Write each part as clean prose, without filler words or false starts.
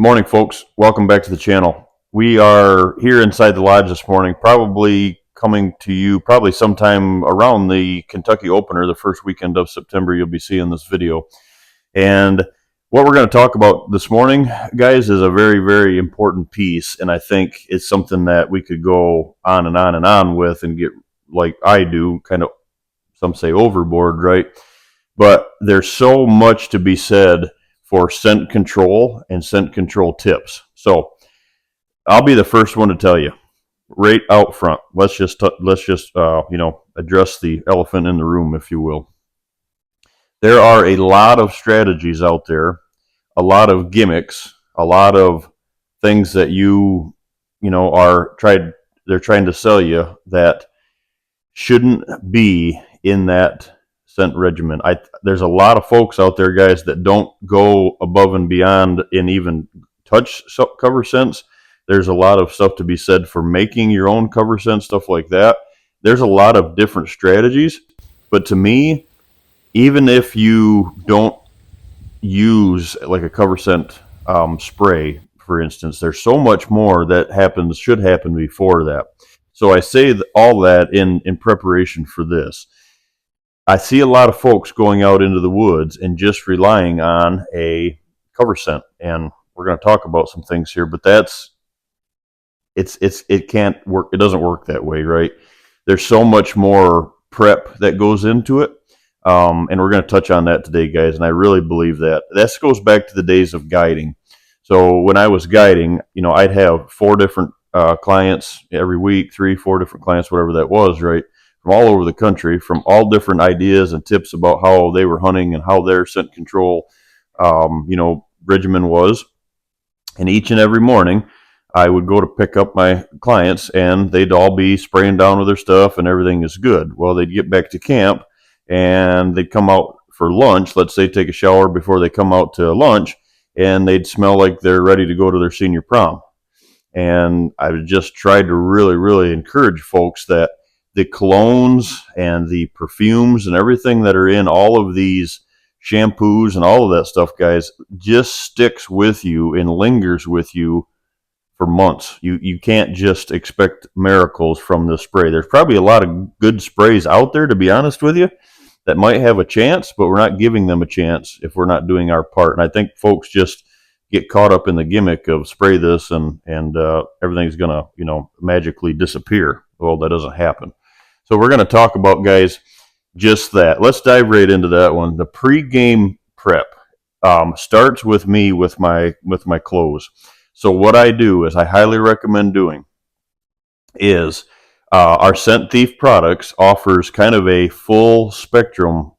Morning, folks. Welcome back to the channel. We are here inside the lodge this morning, probably coming to you probably sometime around the Kentucky opener, the first weekend of September. You'll be seeing this video. And what we're going to talk about this morning, guys, is a very, very important piece. And I think it's something that we could go on and on and on with and get, like I do, kind of, some say overboard, right? But there's so much to be said for scent control and scent control tips. So I'll be the first one to tell you right out front. Let's just address the elephant in the room, if you will. There are a lot of strategies out there, a lot of gimmicks, a lot of things that they're trying to sell you that shouldn't be in that scent regimen. There's a lot of folks out there, guys, that don't go above and beyond and even touch cover scents. There's a lot of stuff to be said for making your own cover scent, stuff like that. There's a lot of different strategies, but to me, even if you don't use like a cover scent spray, for instance, there's so much more that should happen before that. So I say all that in preparation for this. I see a lot of folks going out into the woods and just relying on a cover scent, and we're going to talk about some things here, but it can't work. It doesn't work that way, right? There's so much more prep that goes into it, and we're going to touch on that today, guys, and I really believe that. This goes back to the days of guiding. So when I was guiding, I'd have 4 different clients every week, 3-4 different clients, whatever that was, right? From all over the country, from all different ideas and tips about how they were hunting and how their scent control, regimen was. And each and every morning, I would go to pick up my clients, and they'd all be spraying down with their stuff, and everything is good. Well, they'd get back to camp, and they'd come out for lunch. Let's say take a shower before they come out to lunch, and they'd smell like they're ready to go to their senior prom. And I would just try to really, really encourage folks that the colognes and the perfumes and everything that are in all of these shampoos and all of that stuff, guys, just sticks with you and lingers with you for months. You can't just expect miracles from the spray. There's probably a lot of good sprays out there, to be honest with you, that might have a chance, but we're not giving them a chance if we're not doing our part. And I think folks just get caught up in the gimmick of spray this and everything's gonna magically disappear. Well, that doesn't happen. So we're going to talk about, guys, just that. Let's dive right into that one. The pre-game prep starts with me with my clothes. So what I do is I highly recommend doing is our Scent Thief products offers kind of a full spectrum,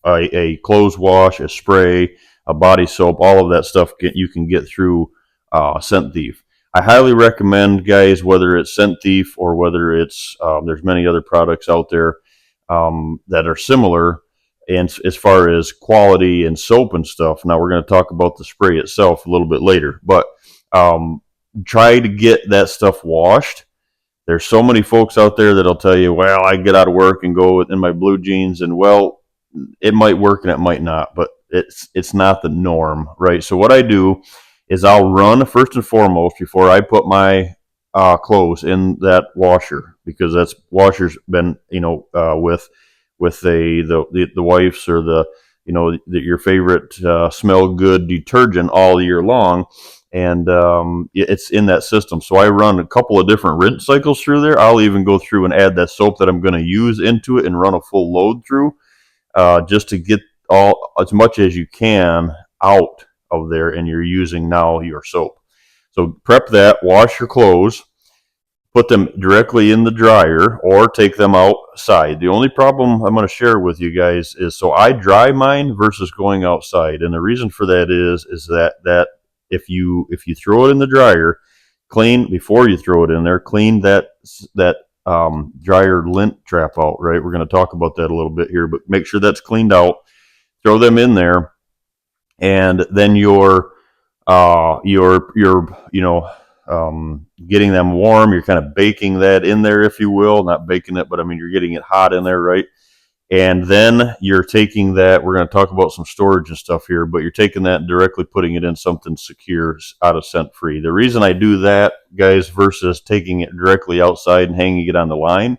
a clothes wash, a spray, a body soap, all of that stuff you can get through Scent Thief. I highly recommend, guys, whether it's Scent Thief or whether it's there's many other products out there that are similar, and as far as quality and soap and stuff. Now we're going to talk about the spray itself a little bit later, but try to get that stuff washed. There's so many folks out there that'll tell you, well, I get out of work and go in my blue jeans, and well, it might work and it might not, but it's not the norm, right? So what I do is I'll run first and foremost before I put my clothes in that washer, because that's washer's been with the wife's or your favorite smell good detergent all year long, and it's in that system. So I run a couple of different rinse cycles through there. I'll even go through and add that soap that I'm going to use into it and run a full load through, just to get as much as you can out of there, and you're using now your soap. So prep that, wash your clothes, put them directly in the dryer or take them outside. The only problem I'm going to share with you guys is, so I dry mine versus going outside, and the reason for that is that if you throw it in the dryer, clean before you throw it in there, clean that dryer lint trap out, right? We're going to talk about that a little bit here, but make sure that's cleaned out, throw them in there, and then you're getting them warm. You're kind of baking that in there, if you will. Not baking it, but I mean, you're getting it hot in there, right? And then you're taking that, we're going to talk about some storage and stuff here, but you're taking that and directly putting it in something secure out of scent free. The reason I do that, guys, versus taking it directly outside and hanging it on the line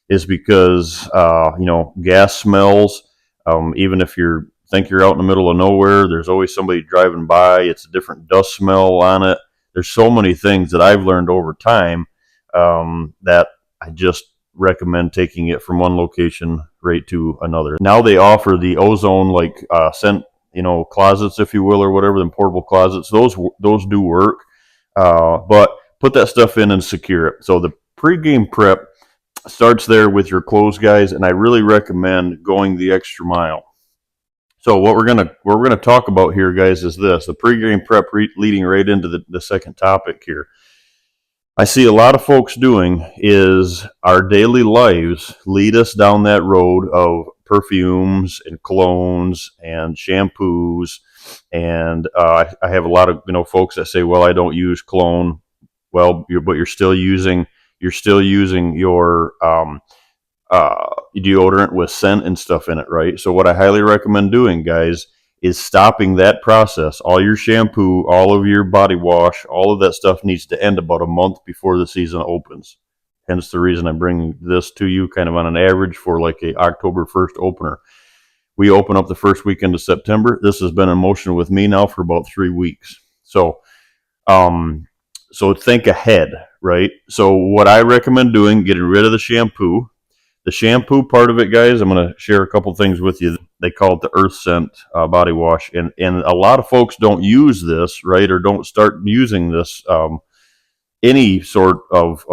is because, gas smells, even if you think you're out in the middle of nowhere, there's always somebody driving by. It's a different dust smell on it. There's so many things that I've learned over time that I just recommend taking it from one location right to another. Now they offer the ozone scent, closets, if you will, or whatever, the portable closets. Those do work, but put that stuff in and secure it. So the pregame prep starts there with your clothes, guys, and I really recommend going the extra mile. So what we're gonna talk about here, guys, is this: the pregame prep leading right into the second topic here. I see a lot of folks doing is our daily lives lead us down that road of perfumes and colognes and shampoos, and I have a lot of folks that say, "Well, I don't use cologne." Well, but you're still using your deodorant with scent and stuff in it, right? So what I highly recommend doing, guys, is stopping that process. All your shampoo, all of your body wash, all of that stuff needs to end about a month before the season opens. Hence the reason I'm bringing this to you kind of on an average for like a October 1st opener. We open up the first weekend of September. This has been in motion with me now for about 3 weeks. So think ahead, right? So what I recommend doing, getting rid of the shampoo. The shampoo part of it, guys, I'm going to share a couple things with you. They call it the Earth Scent body wash, and a lot of folks don't use this, right, or don't start using this any sort of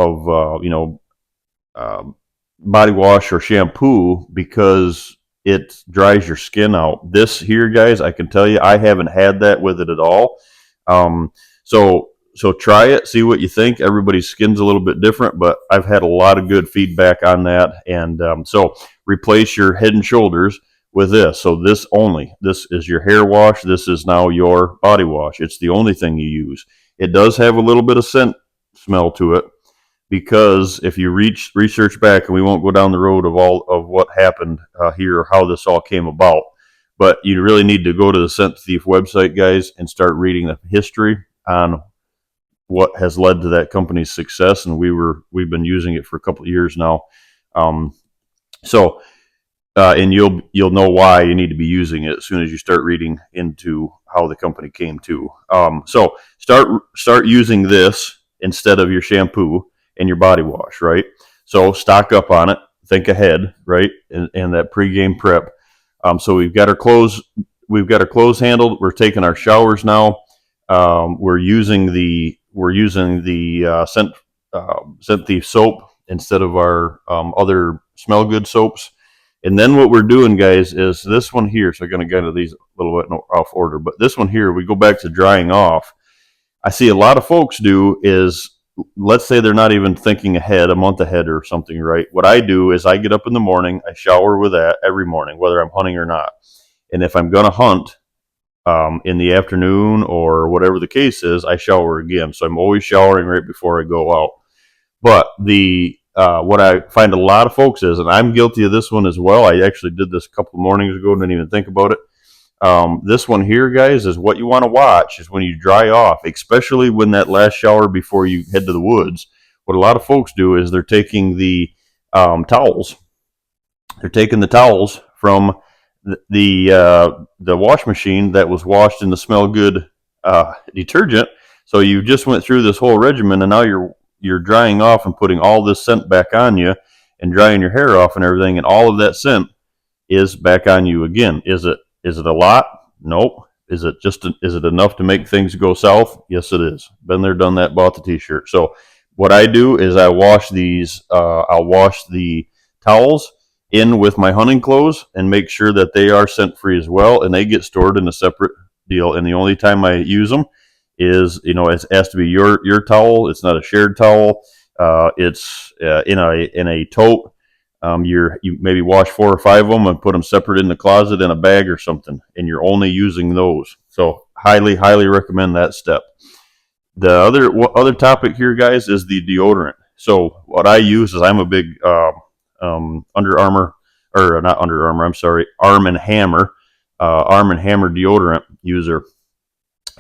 body wash or shampoo because it dries your skin out. This here, guys, I can tell you, I haven't had that with it at all. So try it, see what you think. Everybody's skin's a little bit different, but I've had a lot of good feedback on that. And so replace your Head and Shoulders with this. So this is your hair wash. This is now your body wash. It's the only thing you use. It does have a little bit of scent smell to it because if you research back, and we won't go down the road of all of what happened here or how this all came about, but you really need to go to the Scent Thief website, guys, and start reading the history on what has led to that company's success, and we've been using it for a couple of years now. And you'll know why you need to be using it as soon as you start reading into how the company came to. So start using this instead of your shampoo and your body wash, right? So stock up on it, think ahead, right? And that pregame prep. So we've got our clothes handled. We're taking our showers now. We're using the Scent Thief soap instead of our other smell good soaps. And then what we're doing, guys, is this one here. So I'm going to get into these a little bit off order, but this one here, we go back to drying off. I see a lot of folks do is, let's say they're not even thinking ahead, a month ahead or something, right? What I do is I get up in the morning, I shower with that every morning, whether I'm hunting or not. And if I'm going to hunt, in the afternoon or whatever the case is, I shower again. So I'm always showering right before I go out. But what I find a lot of folks is, and I'm guilty of this one as well. I actually did this a couple of mornings ago, didn't even think about it. This one here, guys, is what you want to watch is when you dry off, especially when that last shower before you head to the woods. What a lot of folks do is they're taking the towels. They're taking the towels from the wash machine that was washed in the smell good detergent. So you just went through this whole regimen, and now you're drying off and putting all this scent back on you and drying your hair off and everything, and all of that scent is back on you again. Is it a lot? Nope. Is it enough to make things go south? Yes, it is. Been there, done that, bought the t-shirt. So what I do is I wash these, I'll wash the towels in with my hunting clothes and make sure that they are scent free as well, and they get stored in a separate deal. And the only time I use them is, it has to be your towel. It's not a shared towel. It's in a tote. You maybe wash 4 or 5 of them and put them separate in the closet in a bag or something, and you're only using those. So highly recommend that step. The other topic here, guys, is the deodorant. So what I use is I'm a big Under Armour or not Under Armour, I'm sorry, Arm and Hammer, Arm and Hammer deodorant user.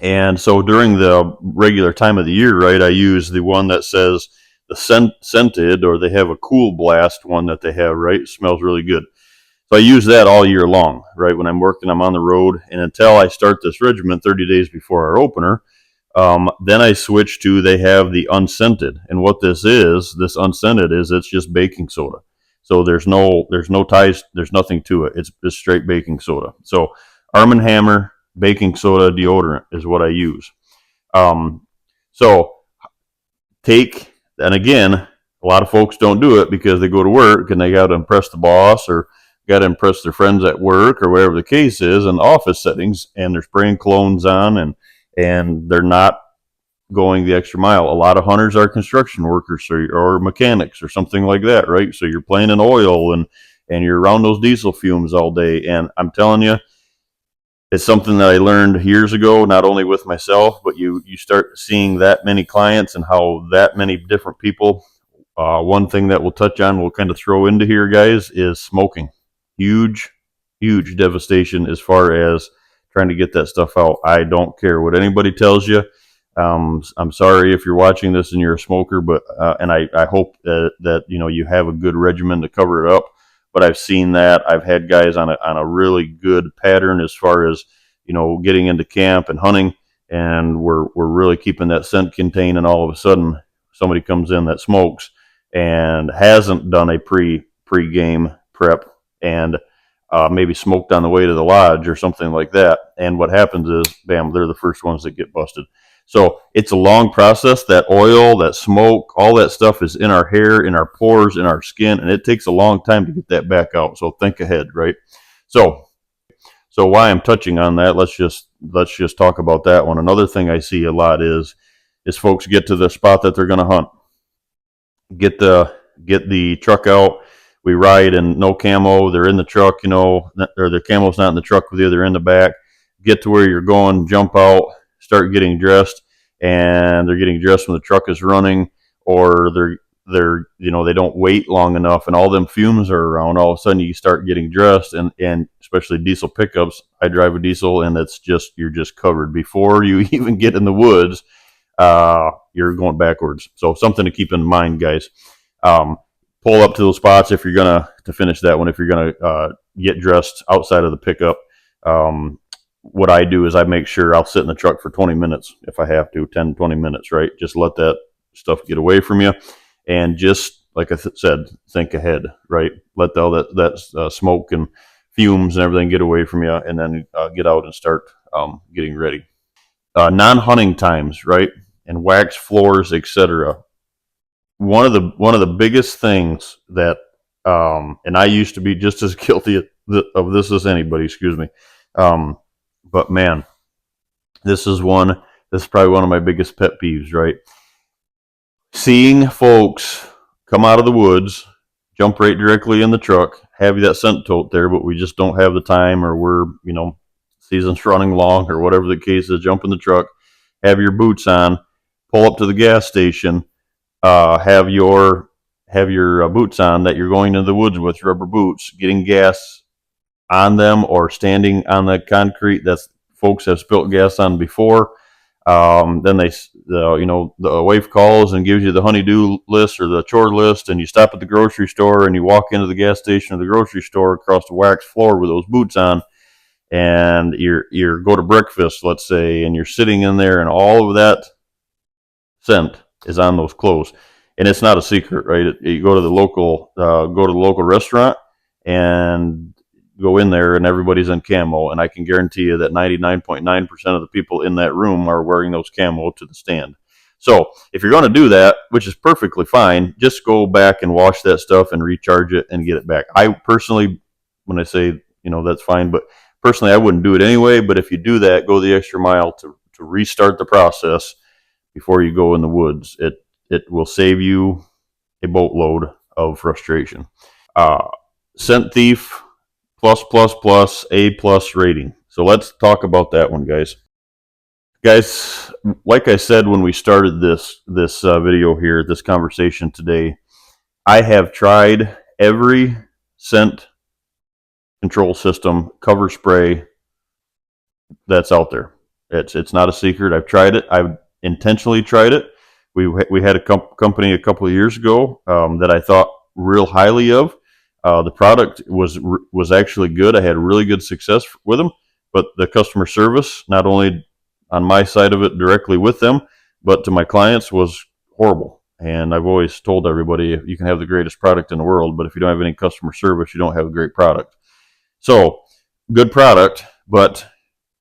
And so during the regular time of the year, right, I use the one that says the scented, or they have a cool blast one that they have, right? It smells really good. So I use that all year long, right? When I'm working, I'm on the road. And until I start this regimen 30 days before our opener, then I switch to, they have the unscented. And what this unscented is, it's just baking soda. So there's no ties, there's nothing to it. It's just straight baking soda. So Arm & Hammer baking soda deodorant is what I use. So and again, a lot of folks don't do it because they go to work and they got to impress the boss, or got to impress their friends at work, or whatever the case is in office settings, and they're spraying colognes on, and they're not going the extra mile. A lot of hunters are construction workers, or mechanics or something like that, right? So you're playing in oil, and you're around those diesel fumes all day. And I'm telling you, it's something that I learned years ago, not only with myself, but you start seeing that many clients and how that many different people. One thing that we'll touch on, we'll kind of throw into here, guys, is smoking. Huge, huge devastation as far as trying to get that stuff out. I don't care what anybody tells you. I'm sorry if you're watching this and you're a smoker, but and I hope that you have a good regimen to cover it up. But I've seen that. I've had guys on a really good pattern as far as getting into camp and hunting, and we're really keeping that scent contained. And all of a sudden, somebody comes in that smokes and hasn't done a pre-game prep, and maybe smoked on the way to the lodge or something like that. And what happens is, bam, they're the first ones that get busted. So it's a long process. That oil, that smoke, all that stuff is in our hair, in our pores, in our skin, and it takes a long time to get that back out. So think ahead, right? So why I'm touching on that, let's just talk about that one. Another thing I see a lot is folks get to the spot that they're going to hunt, get the truck out. We ride in no camo. They're in the truck, or the camo's not in the truck with you. They're in the back. Get to where you're going, jump out, start getting dressed, and they're getting dressed when the truck is running, or they don't wait long enough, and all them fumes are around. All of a sudden, you start getting dressed, and especially diesel pickups. I drive a diesel, and you're just covered before you even get in the woods. You're going backwards. So something to keep in mind, guys. Pull up to those spots if you're gonna to finish that one. If you're gonna get dressed outside of the pickup, what I do is I make sure I'll sit in the truck for 20 minutes if I have to, 10, 20 minutes, right? Just let that stuff get away from you, and just like I said, think ahead, right? Let all that smoke and fumes and everything get away from you, and then get out and start getting ready. Non-hunting times, right? And wax floors, etc. One of the biggest things that, and I used to be just as guilty of this as anybody, excuse me. But man, this is probably one of my biggest pet peeves, right? Seeing folks come out of the woods, jump right directly in the truck, have that scent tote there, but we just don't have the time, or we're, season's running long, or whatever the case is. Jump in the truck, have your boots on, pull up to the gas station, have your boots on that you're going into the woods with, rubber boots, getting gas on them, or standing on the concrete that folks have spilt gas on before. Then the wife calls and gives you the honey-do list or the chore list, and you stop at the grocery store and you walk into the gas station or the grocery store across the wax floor with those boots on, and you're go to breakfast, let's say, and you're sitting in there, and all of that scent is on those clothes. And it's not a secret, right? You go to the local restaurant and go in there, and everybody's in camo, and I can guarantee you that 99.9% of the people in that room are wearing those camo to the stand. So if you're going to do that, which is perfectly fine, just go back and wash that stuff and recharge it and get it back. I personally, when I say, that's fine, but personally I wouldn't do it anyway. But if you do that, go the extra mile to restart the process before you go in the woods. It will save you a boatload of frustration. Scent Thief +++, A+ rating. So let's talk about that one, guys. Guys, like I said when we started this video here, this conversation today, I have tried every scent control system cover spray that's out there. It's not a secret. I've tried it. I've intentionally tried it. We had a company a couple of years ago that I thought real highly of. The product was actually good. I had really good success with them, but the customer service, not only on my side of it directly with them, but to my clients, was horrible. And I've always told everybody, you can have the greatest product in the world, but if you don't have any customer service, you don't have a great product. So, good product, but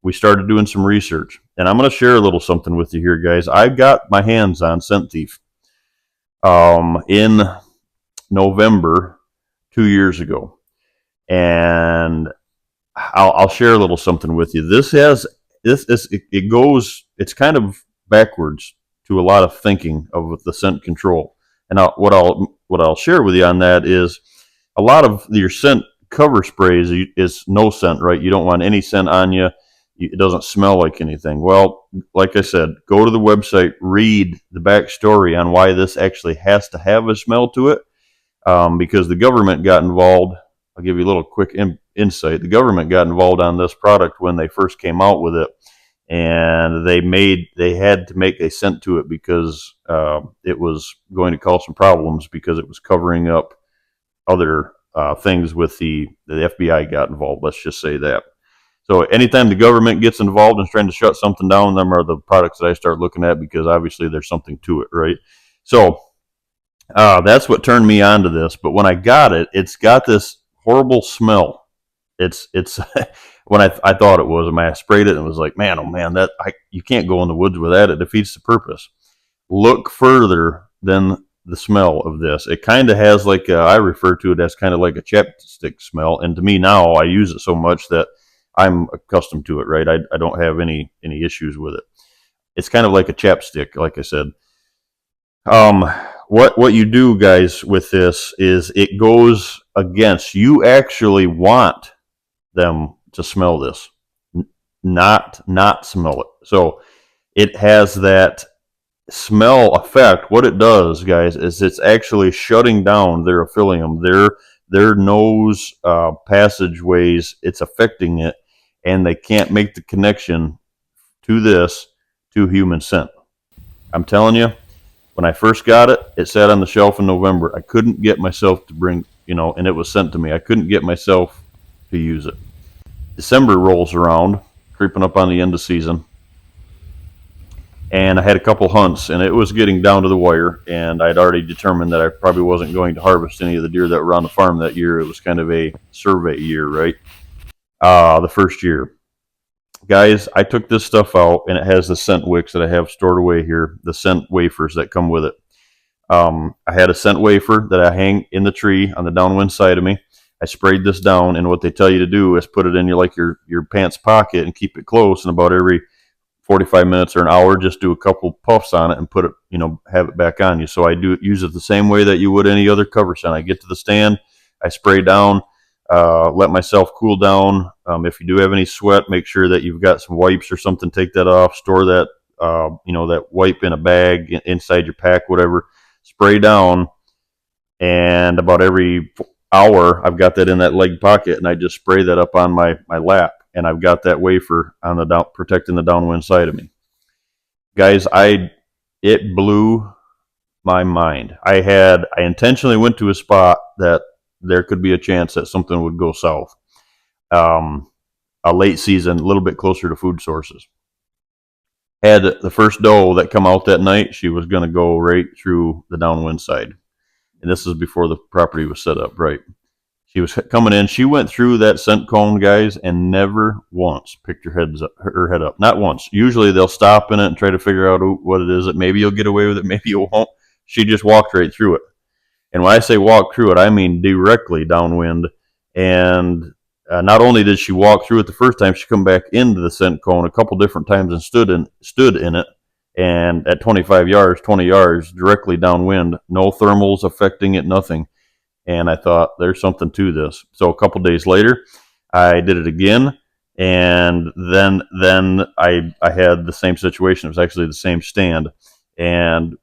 we started doing some research. And I'm going to share a little something with you here, guys. I got my hands on Scent Thief in November 2 years ago. And I'll share a little something with you. It goes, it's kind of backwards to a lot of thinking of the scent control. And what I'll share with you on that is a lot of your scent cover sprays is no scent, right? You don't want any scent on you. It doesn't smell like anything. Well, like I said, go to the website, read the backstory on why this actually has to have a smell to it, because the government got involved. I'll give you a little quick insight. The government got involved on this product when they first came out with it, and they had to make a scent to it because it was going to cause some problems because it was covering up other things with the FBI got involved. Let's just say that. So anytime the government gets involved and is trying to shut something down, them are the products that I start looking at because obviously there's something to it, right? So that's what turned me on to this. But when I got it, it's got this horrible smell. It's when I thought it was, I sprayed it and it was like, man, oh man, you can't go in the woods with that. It defeats the purpose. Look further than the smell of this. It kind of has like I refer to it as kind of like a chapstick smell. And to me now, I use it so much that I'm accustomed to it, right? I don't have any issues with it. It's kind of like a chapstick, like I said. What you do, guys, with this is it goes against. You actually want them to smell this, not smell it. So it has that smell effect. What it does, guys, is it's actually shutting down their aphelium, their nose passageways. It's affecting it, and they can't make the connection to human scent. I'm telling you, when I first got it, it sat on the shelf in November. I couldn't get myself to bring, and it was sent to me. I couldn't get myself to use it. December rolls around, creeping up on the end of season, and I had a couple hunts, and it was getting down to the wire, and I'd already determined that I probably wasn't going to harvest any of the deer that were on the farm that year. It was kind of a survey year, right? The first year. Guys, I took this stuff out, and it has the scent wicks that I have stored away here, the scent wafers that come with it. I had a scent wafer that I hang in the tree on the downwind side of me. I sprayed this down, and what they tell you to do is put it in your pants pocket and keep it close, and about every 45 minutes or an hour, just do a couple puffs on it and put it, have it back on you. So I use it the same way that you would any other cover scent. I get to the stand, I spray down, let myself cool down. If you do have any sweat, make sure that you've got some wipes or something. Take that off. Store that, that wipe in a bag inside your pack, whatever. Spray down, and about every hour, I've got that in that leg pocket, and I just spray that up on my lap, and I've got that wafer on protecting the downwind side of me. Guys, it blew my mind. I intentionally went to a spot that there could be a chance that something would go south. A late season, a little bit closer to food sources. Had the first doe that come out that night, she was going to go right through the downwind side. And this is before the property was set up, right? She was coming in. She went through that scent cone, guys, and never once picked her head up. Not once. Usually they'll stop in it and try to figure out what it is that maybe you'll get away with it, maybe you won't. She just walked right through it. And when I say walk through it, I mean directly downwind. And not only did she walk through it the first time, she come back into the scent cone a couple different times and stood in it. And at 25 yards, 20 yards, directly downwind, no thermals affecting it, nothing. And I thought, there's something to this. So a couple days later, I did it again. And then I had the same situation. It was actually the same stand and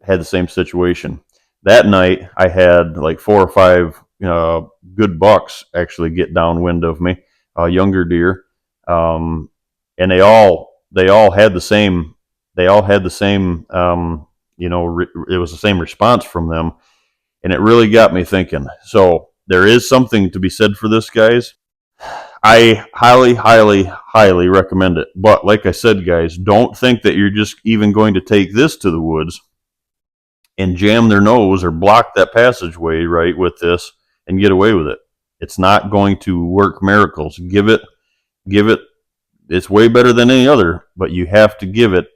had the same situation. That night, I had like 4 or 5 good bucks actually get downwind of me, younger deer, and they all had the same it was the same response from them, and it really got me thinking. So there is something to be said for this, guys. I highly, highly, highly recommend it. But like I said, guys, don't think that you're just even going to take this to the woods and jam their nose or block that passageway, right, with this and get away with it. It's not going to work miracles. Give it, it's way better than any other, but you have to give it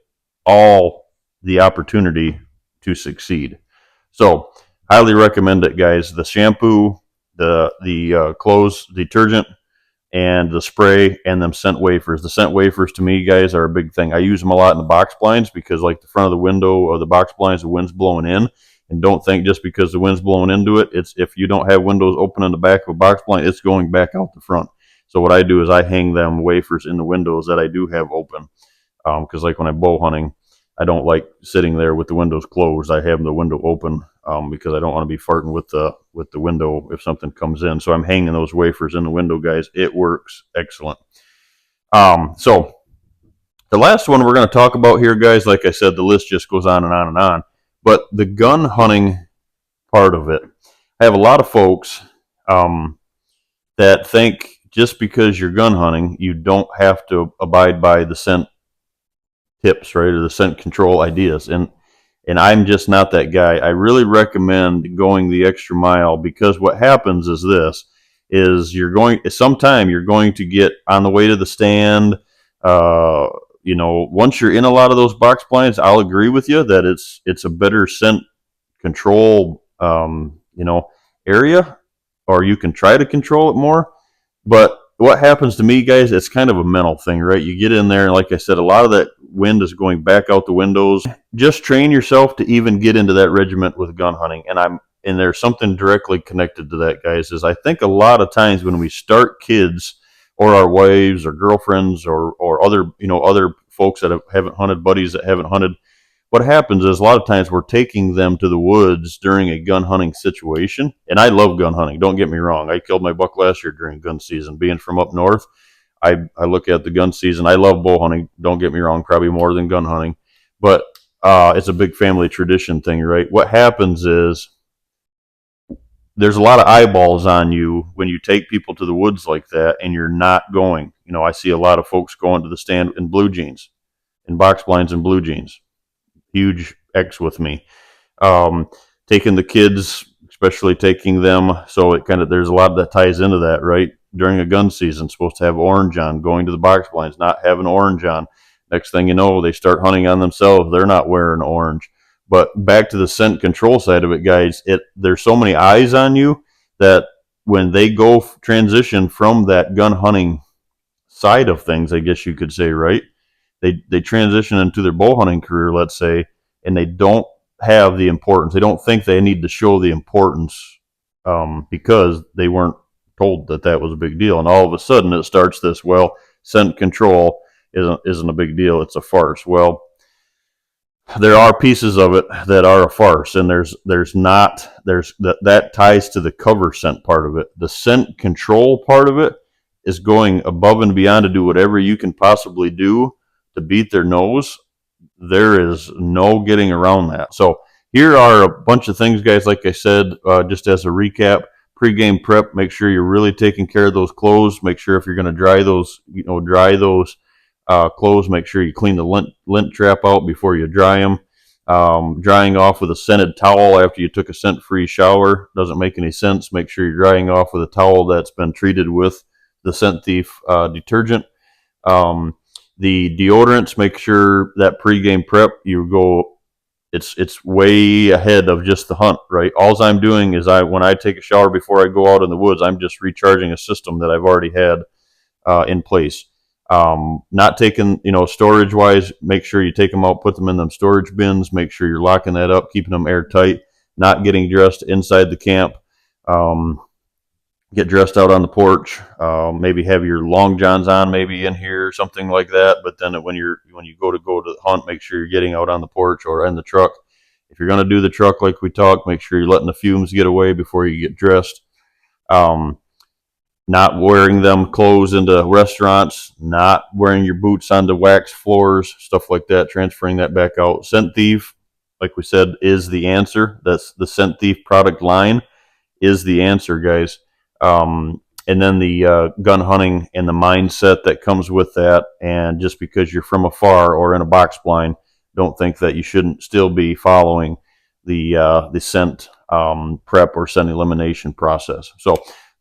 all the opportunity to succeed. So, highly recommend it, guys. The shampoo, the clothes detergent, and the spray, and them scent wafers. The scent wafers to me, guys, are a big thing. I use them a lot in the box blinds because, like, the front of the window of the box blinds, the wind's blowing in. And don't think just because the wind's blowing into it, it's if you don't have windows open in the back of a box blind, it's going back out the front. So what I do is I hang them wafers in the windows that I do have open. Because like when I'm bow hunting, I don't like sitting there with the windows closed. I have the window open because I don't want to be farting with the window if something comes in. So I'm hanging those wafers in the window, guys. It works excellent. So the last one we're going to talk about here, guys, like I said, the list just goes on and on and on. But the gun hunting part of it, I have a lot of folks that think just because you're gun hunting, you don't have to abide by the scent tips, right, or the scent control ideas. And I'm just not that guy. I really recommend going the extra mile, because what happens is this: is sometime you're going to get on the way to the stand. Once you're in a lot of those box blinds, I'll agree with you that it's a better scent control, area, or you can try to control it more. But what happens to me, guys, it's kind of a mental thing, right? You get in there, and like I said, a lot of that wind is going back out the windows. Just train yourself to even get into that regiment with gun hunting. And there's something directly connected to that, guys, is I think a lot of times when we start kids or our wives or girlfriends or other folks that haven't hunted, buddies that haven't hunted, what happens is a lot of times we're taking them to the woods during a gun hunting situation. And I love gun hunting. Don't get me wrong. I killed my buck last year during gun season. Being from up north, I look at the gun season. I love bow hunting. Don't get me wrong. Probably more than gun hunting. But it's a big family tradition thing, right? What happens is there's a lot of eyeballs on you when you take people to the woods like that and you're not going. I see a lot of folks going to the stand in blue jeans, in box blinds and blue jeans. Huge X with me. Taking the kids, especially taking them, so there's a lot that ties into that, right? During a gun season, supposed to have orange on, going to the box blinds, not having orange on. Next thing you know, they start hunting on themselves. They're not wearing orange. But back to the scent control side of it, guys, there's so many eyes on you that when they go transition from that gun hunting side of things, I guess you could say, right? They transition into their bow hunting career, let's say, and they don't have the importance. They don't think they need to show the importance because they weren't told that was a big deal. And all of a sudden it starts this, well, scent control isn't a big deal. It's a farce. Well, there are pieces of it that are a farce, and that ties to the cover scent part of it. The scent control part of it is going above and beyond to do whatever you can possibly do to beat their nose. There is no getting around that. So here are a bunch of things, guys. Like I said, just as a recap: pre-game prep. Make sure you're really taking care of those clothes. Make sure if you're going to dry those clothes, make sure you clean the lint trap out before you dry them. Drying off with a scented towel after you took a scent-free shower doesn't make any sense. Make sure you're drying off with a towel that's been treated with the Scent Thief detergent. The deodorants, make sure that pregame prep it's way ahead of just the hunt, right? All I'm doing is when I take a shower before I go out in the woods, I'm just recharging a system that I've already had in place. Not taking, storage wise, make sure you take them out, put them in them storage bins, make sure you're locking that up, keeping them airtight, not getting dressed inside the camp. Get dressed out on the porch, maybe have your long johns on, maybe in here, something like that. But then when you go to the hunt, make sure you're getting out on the porch or in the truck. If you're going to do the truck like we talked, make sure you're letting the fumes get away before you get dressed. Not wearing them clothes into restaurants, not wearing your boots onto wax floors, stuff like that, transferring that back out. Scent Thief, like we said, is the answer. That's the Scent Thief product line is the answer, guys. And then the gun hunting and the mindset that comes with that. And just because you're from afar or in a box blind, don't think that you shouldn't still be following the scent prep or scent elimination process. So,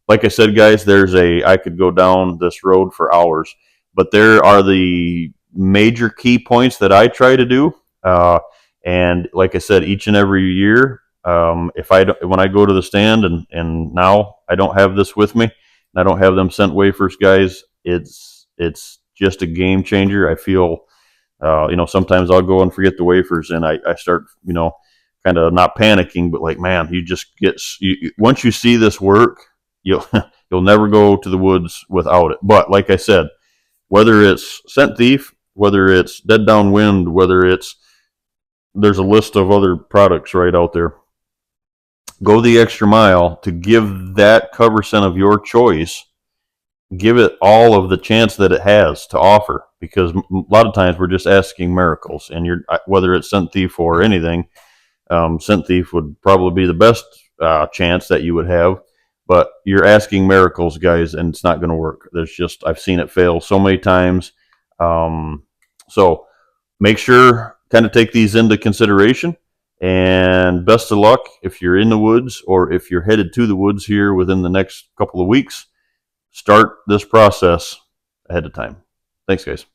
like I said, guys, I could go down this road for hours, but there are the major key points that I try to do. And like I said, each and every year, if when I go to the stand and now I don't have this with me, and I don't have them scent wafers, guys, it's just a game changer. I feel, sometimes I'll go and forget the wafers, and I start, kind of not panicking, but like, man, you just once you see this work, you'll you'll never go to the woods without it. But like I said, whether it's Scent Thief, whether it's Dead Downwind, there's a list of other products right out there. Go the extra mile to give that cover scent of your choice, give it all of the chance that it has to offer, because a lot of times we're just asking miracles. And whether it's Scent Thief or anything, Scent Thief would probably be the best chance that you would have, but you're asking miracles, guys, and it's not going to work. I've seen it fail so many times. So make sure, kind of take these into consideration, and best of luck if you're in the woods or if you're headed to the woods here within the next couple of weeks. Start this process ahead of time. Thanks, guys.